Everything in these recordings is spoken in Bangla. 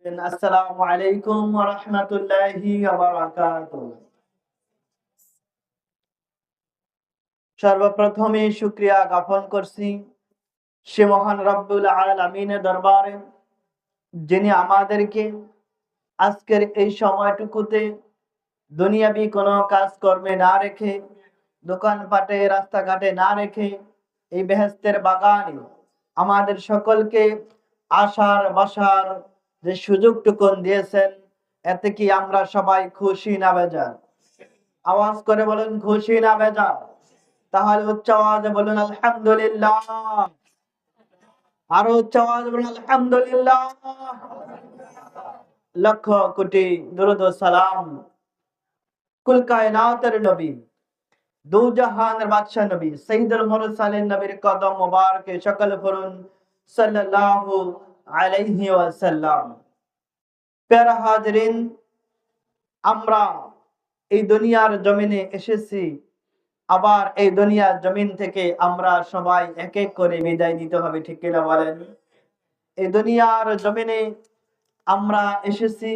আসসালামু আলাইকুম ওয়া রাহমাতুল্লাহি ওয়া বারাকাতুহু। সর্বপ্রথমে শুকরিয়া জ্ঞাপন করছি সে মহান রব্বুল আলামিনের দরবারে, যিনি আমাদেরকে আজকের এই সময়টুকুতে দুনিয়াবি কোনো কাজকর্মে না রেখে, দোকানপাটে রাস্তাঘাটে না রেখে এই বেহেশতের বাগানে আমাদের সকলকে আসার বসার যে সুযোগটুকুন দিয়েছেন, এতে কি আমরা সবাই খুশি না বেজার? আওয়াজ করে বলেন খুশি না বেজার? তাহলে উচ্চ আওয়াজে বলুন আলহামদুলিল্লাহ। আরো উচ্চ আওয়াজে বলুন আলহামদুলিল্লাহ। লক্ষ কোটি দরুদ ও সালাম কুল কায়নাতের নবী, দু জাহানের বাদশা নবী সাইয়্যিদুল মুরসালিন নবীর কদম মোবারকে সকল পড়ুন সাল্লাল্লাহু আলাইহি ওয়াসাল্লাম। প্যারা হাজরিন, আমরা এই দুনিয়ার জমিনে এসেছি, আবার এই দুনিয়ার জমিন থেকে আমরা সবাই এক এক করে বিদায় নিতে হবে, ঠিক কিনা বলেন? এই দুনিয়ার জমিনে আমরা এসেছি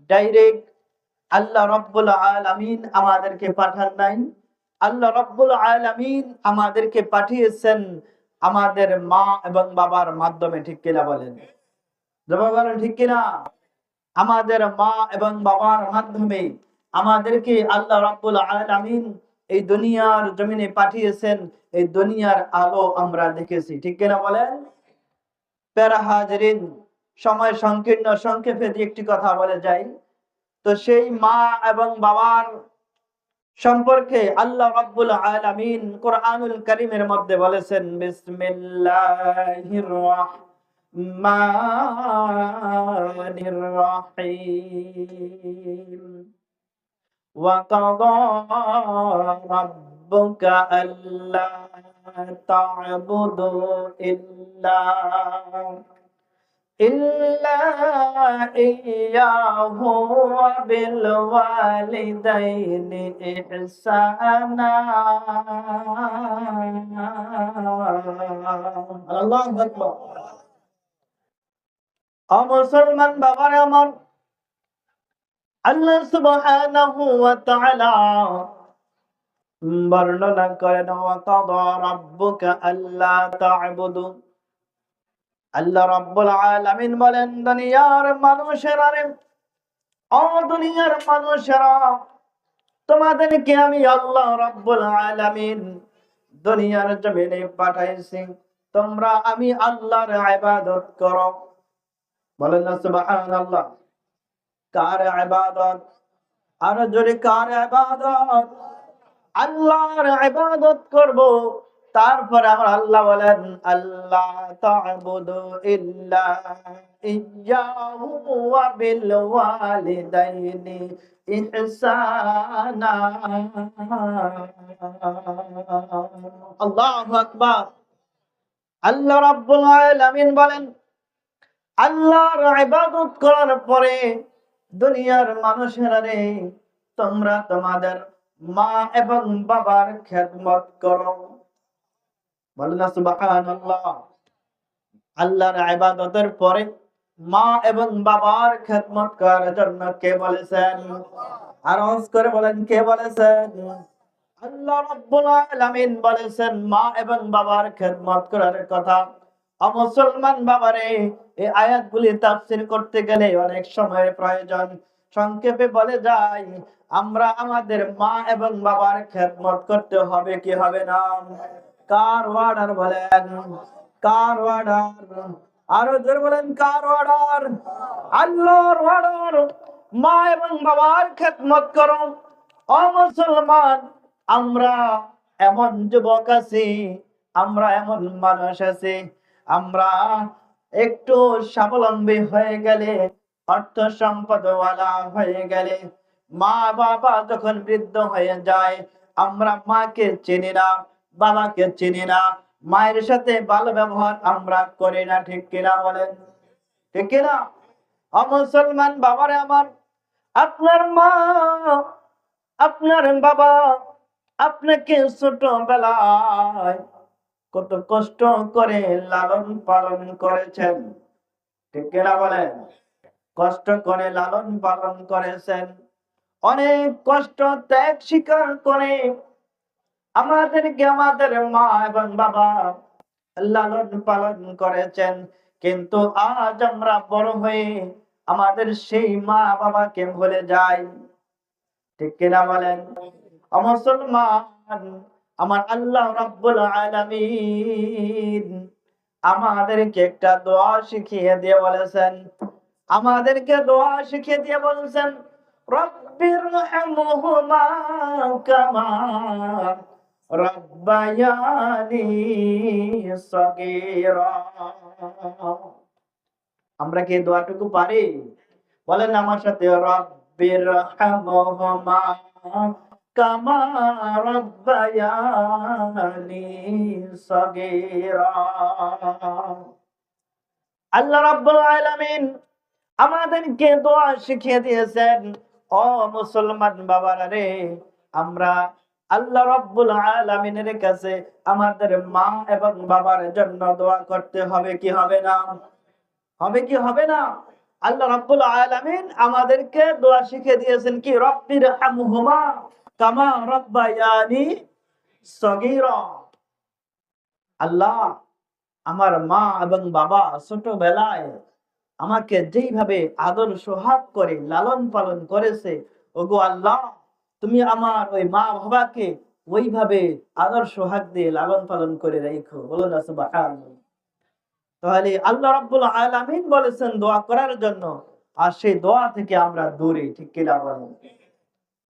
ডাইরেক্ট, আল্লাহ রাব্বুল আলামিন আমাদেরকে পাঠান নাই। আল্লাহ রাব্বুল আলামিন আমাদেরকে পাঠিয়েছেন আমাদের মা এবং বাবার মাধ্যমে, ঠিক কিনা বলেন? জবাব বলেন ঠিক কিনা? আমাদের মা এবং বাবার মাধ্যমে আমাদেরকে আল্লাহ রাব্বুল আলামিন এই দুনিয়ার জমিনে পাঠিয়েছেন। এই দুনিয়ার আলো আমরা দেখেছি, ঠিক কিনা বলেন? প্যারা হাজরিন, সময় সংকীর্ণ, সংক্ষেপে একটি কথা বলে যাই। তো সেই মা এবং বাবার সম্পর্কে আল্লাহ রাব্বুল আলামিন কোরআনুল কারীমের মধ্যে বলেছেন, বিসমিল্লাহির রাহমানির রাহিম। ওয়া কাদা রাব্বুকা আল্লা তা'বুদু ইল্লা ইয়্যাহু ওয়া বিল ওয়ালিদাইনি ইহসানা। আল্লাহু আকবার। ও মুসলমান বাবারা আমার, আল্লাহ সুবহানাহু ওয়া তাআলা বর্ণনা করেন, ওয়া কাদা রাব্বুকা আল্লা তা'বুদু। আল্লাহ রাব্বুল আলামিন বলেন, দুনিয়ার মানুষেরা রে, ও দুনিয়ার মানুষেরা, তোমাদেরকে আমি আল্লাহ রাব্বুল আলামিন দুনিয়ার জমিনে পাঠাইছি, তোমরা আমি আল্লাহর ইবাদত করো। বলেন না সুবহানাল্লাহ। কার ইবাদত? আর জোরে কার ইবাদত? আল্লাহর ইবাদত করব। তারপর আমার আল্লাহ বলেন, আল্লাহ তা'বুদু ইল্লা ইয়্যাহু ওয়া বিল ওয়ালিদাইনি ইহসানা। আল্লাহু আকবার। আল্লাহ রাব্বুল আলামিন বলেন, আল্লাহর ইবাদত করার পরে দুনিয়ার মানুষেরা রে, তোমরা তোমাদের মা এবং বাবার খেদমত করো। বলেন না সুবহানাল্লাহ। আল্লাহর ইবাদতের পরে মা এবং বাবার খেদমত করার জন্য কে বলেছেন? আরজ করে বলেন, কে বলেছেন? আল্লাহ রাব্বুল আলামিন বলেছেন মা এবং বাবার খেদমত করার কথা। মুসলমান বাবারে, এই আয়াতগুলি তাফসীর করতে গেলে অনেক সময়ের প্রয়োজন। সংক্ষেপে বলে যাই, আমরা আমাদের মা এবং বাবার খেদমত করতে হবে কি হবে না? কার অর্ডার বলেন? কার অর্ডার? আরো জোরে বলেন, কার অর্ডার? আল্লাহর অর্ডার। মা এবং বাবার খেদমত করো। ও মুসলমান, আমরা এমন যুবক আছি, আমরা এমন মানুষ আছি, আমরা একটু স্বাবলম্বী হয়ে গেলে, অর্থ সম্পদওয়ালা হয়ে গেলে, মা বাবা যখন বৃদ্ধ হয়ে যায়, আমরা মাকে চিনি না, বাবাকে চিনি না, মায়ের সাথে ভালো ব্যবহার আমরা করি না, ঠিক কিনা বলেন? ঠিক কিনা? ও মুসলমান বাবারে আমার, আপনার মা, আপনার বাবা আপনাকে ছোটবেলায় কত কষ্ট করে লালন পালন করেছেন, ঠিক কিনা বলেন? কষ্ট করে লালন পালন করেছেন, অনেক কষ্ট ত্যাগ স্বীকার করে আমাদেরকে আমাদের মা এবং বাবা লালন পালন করেছেন। কিন্তু আজ আমরা বড় হয়ে আমাদের সেই মা বাবাকে ভুলে যাই, ঠিক কিনা বলেন? ও মুসলমান, আমার আল্লাহ রাব্বুল আলামিন আমাদেরকে একটা দোয়া শিখিয়ে দিয়ে বলেছেন, আমাদেরকে দোয়া শিখিয়ে দিয়ে বলেছেন, রব্বিরহামহুমা কামা রাব্বায়ানি সগীরা। আমরা কি দোয়াটুকু পারি? বলেন আমার সাথে, রব্বিরহামহুমা কামা রাব্বায়ানি সগীরা। আল্লাহ রাব্বুল আলামিন আমাদেরকে দোয়া শিখিয়ে দিয়েছেন। ও মুসলমান বাবারা রে, আমরা আল্লাহ রাব্বুল আলামিনের কাছে আমাদের মা এবং বাবার জন্য দোয়া করতে হবে কি হবে না? হবে কি হবে না? আল্লাহ রাব্বুল আলামিন আমাদেরকে দোয়া শিখিয়ে দিয়েছেন কি, রব্বিরহামহুমা কামা রাব্বায়ানি সগীরা। আল্লাহ, আমার মা এবং বাবা ছোটবেলায় আমাকে যেইভাবে আদর সোহাগ করে লালন পালন করেছে, ওগো আল্লাহ, তুমি আমার ওই মা বাবাকে ওইভাবে আদর সোহাগ দিয়ে লালন পালন করে রেখো। বলুন না সুবহানাল্লাহ। তাহলে আল্লাহ রাব্বুল আলামিন বলেছেন দোয়া করার জন্য, আর সেই দোয়া থেকে আমরা দূরে, ঠিক কিনা বলেন?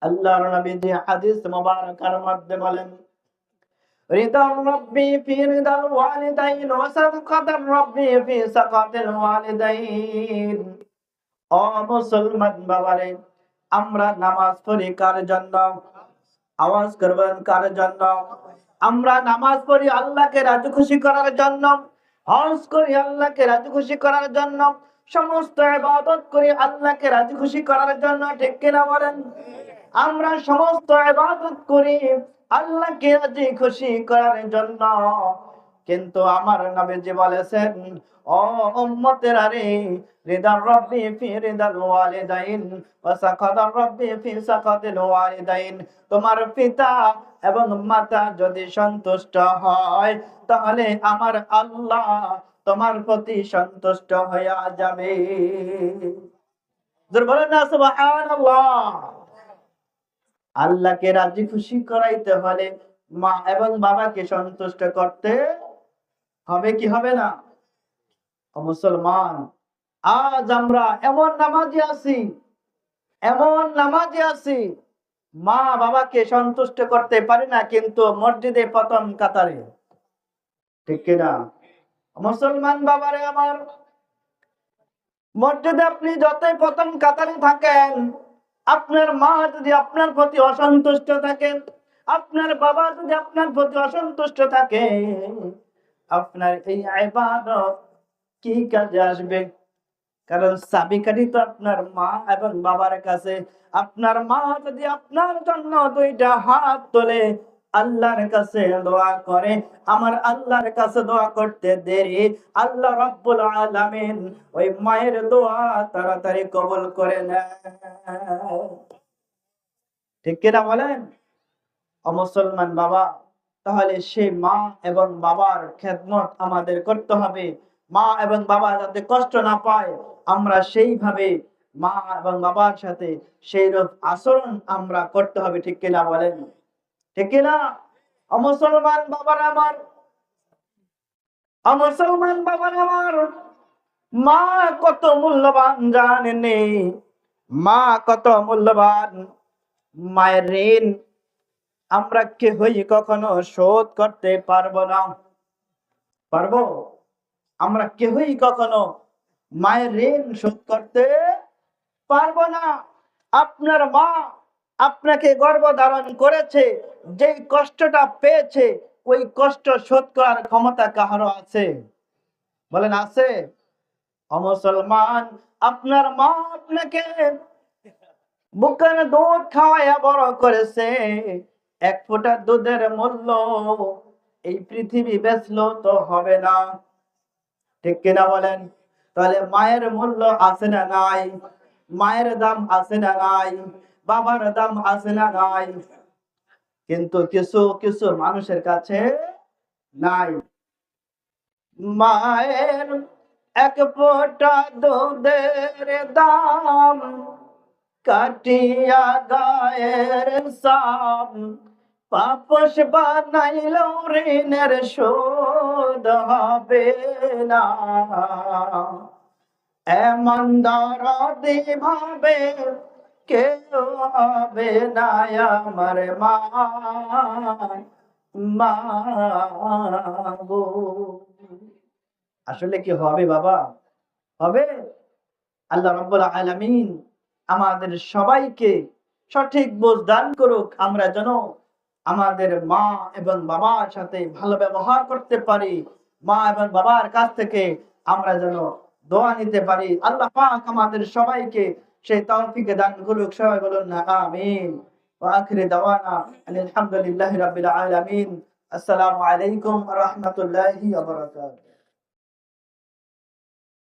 আল্লাহর নবী যে হাদিস মুবারকার মধ্যে বলেন, রিদার রাব্বি ফি রিদাল ওয়ালিদাইন ওয়া সাখাতার রাব্বি ফি সাখাতিল ওয়ালিদাইন। ও মুসলমান বাবারে, আমরা নামাজ পড়ি কার জন্য? আওয়াজ করবেন, কার জন্য? আমরা নামাজ পড়ি আল্লাহকে রাজি খুশি করার জন্য, হজ করি আল্লাহকে রাজি খুশি করার জন্য, সমস্ত ইবাদত করি আল্লাহকে রাজি খুশি করার জন্য, ঠিক কিনা বলেন? আমরা সমস্ত ইবাদত করি আল্লাহকে রাজি খুশি করার জন্য। কিন্তু আমার নবীজি বলেছেন, ও উম্মতেরা রে, রিদার রাব্বি ফি রিদাল ওয়ালিদাইন ওয়া সাখাতার রাব্বি ফি সাখাতিল ওয়ালিদাইন। তোমার পিতা এবং মাতা যদি সন্তুষ্ট হয়, তাহলে আমার আল্লাহ তোমার প্রতি সন্তুষ্ট হয়ে যাবে। জোরে বলেন না সুবহানাল্লাহ। আল্লাহকে রাজি খুশি করাইতে হলে মা এবং বাবাকে সন্তুষ্ট করতে হবে কি হবে না? ও মুসলমান, আজ আমরা এমন নামাজি আছি, এমন নামাজি আছি, মা বাবাকে সন্তুষ্ট করতে পারি না, কিন্তু মসজিদে প্রথম কাতারে, ঠিক কিনা? মুসলমান বাবারে আমার, মসজিদে আপনি যতই প্রথম কাতারে থাকেন, আপনার মা যদি আপনার প্রতি অসন্তুষ্ট থাকেন, আপনার বাবা যদি আপনার প্রতি অসন্তুষ্ট থাকে, আপনার এই ইবাদত কি কাজে আসবে? কারণ চাবিকাঠি তো আপনার মা এবং বাবার কাছে। আপনার মা যদি আপনার জন্য দুইটা হাত তোলে আল্লাহর কাছে দোয়া করে, আমার আল্লাহর কাছে দোয়া করতে দেরি, আল্লাহ রাব্বুল আলামিন ওই মায়ের দোয়া তাড়াতাড়ি কবুল করে নেয়, ঠিক কিনা বলেন? ও মুসলমান বাবা, তাহলে সেই মা এবং বাবার খেদমত আমাদের করতে হবে। মা এবং বাবা যাতে কষ্ট না পায়, আমরা সেইভাবে মা এবং বাবার সাথে সেইরূপ আচরণ আমরা করতে হবে, ঠিক কিনা বলেন? ঠিক কিনা? ও মুসলমান বাবার আমার, ও মুসলমান বাবার আমার, মা কত মূল্যবান জানেননি? মা কত মূল্যবান। মায়ের ঋণ আমরা কেউই কখনো শোধ করতে পারবো না। পারবো? আমরা কেউই কখনো মায়ের ঋণ শোধ করতে পারবো না। আপনার মা আপনাকে গর্ভধারণ করেছে, যেই কষ্টটা পেয়েছে ওই কষ্ট শোধ করার ক্ষমতা কারো আছে? বলেন আছে? ও মুসলমান, আপনার মা আপনাকে বুকের দুধ খাওয়াইয়া বড় করেছে। এক ফোঁটা দুধের মূল্য এই পৃথিবী বেচলো তো হবে না, ঠিক কিনা বলেন? তাহলে মায়ের মূল্য আছে না নাই? মায়ের দাম আছে না নাই? বাবার দাম আছে না নাই? কিন্তু কিছু কিছু মানুষের কাছে নাই। মায়ের এক ফোঁটা দুধের দাম কাটিয়া গায়ের সাম, পাপস বানাইল ঋণের শোধ হবে না। এমন দরদি ভাবে কেউ হবে না আমার মা, মা গো। আসলে কি হবে বাবা? হবে? আল্লাহ রাব্বুল আলামিন আমাদের সবাইকে সঠিক বোঝ দান করুক, আমরা যেন আমাদের মা এবং বাবার সাথে ভালো ব্যবহার করতে পারি, মা এবং বাবার কাছ থেকে আমরা যেন দোয়া নিতে পারি। আল্লাহ পাক আমাদের সবাইকে সেই তৌফিক দান করুক। সবাই বলুন না আমিন। ওয়া আখিরি দাওয়ানা আলহামদুলিল্লাহি রাব্বিল আলামিন। আসসালামু আলাইকুম ওয়া রাহমাতুল্লাহি ওয়া বারাকাতুহু।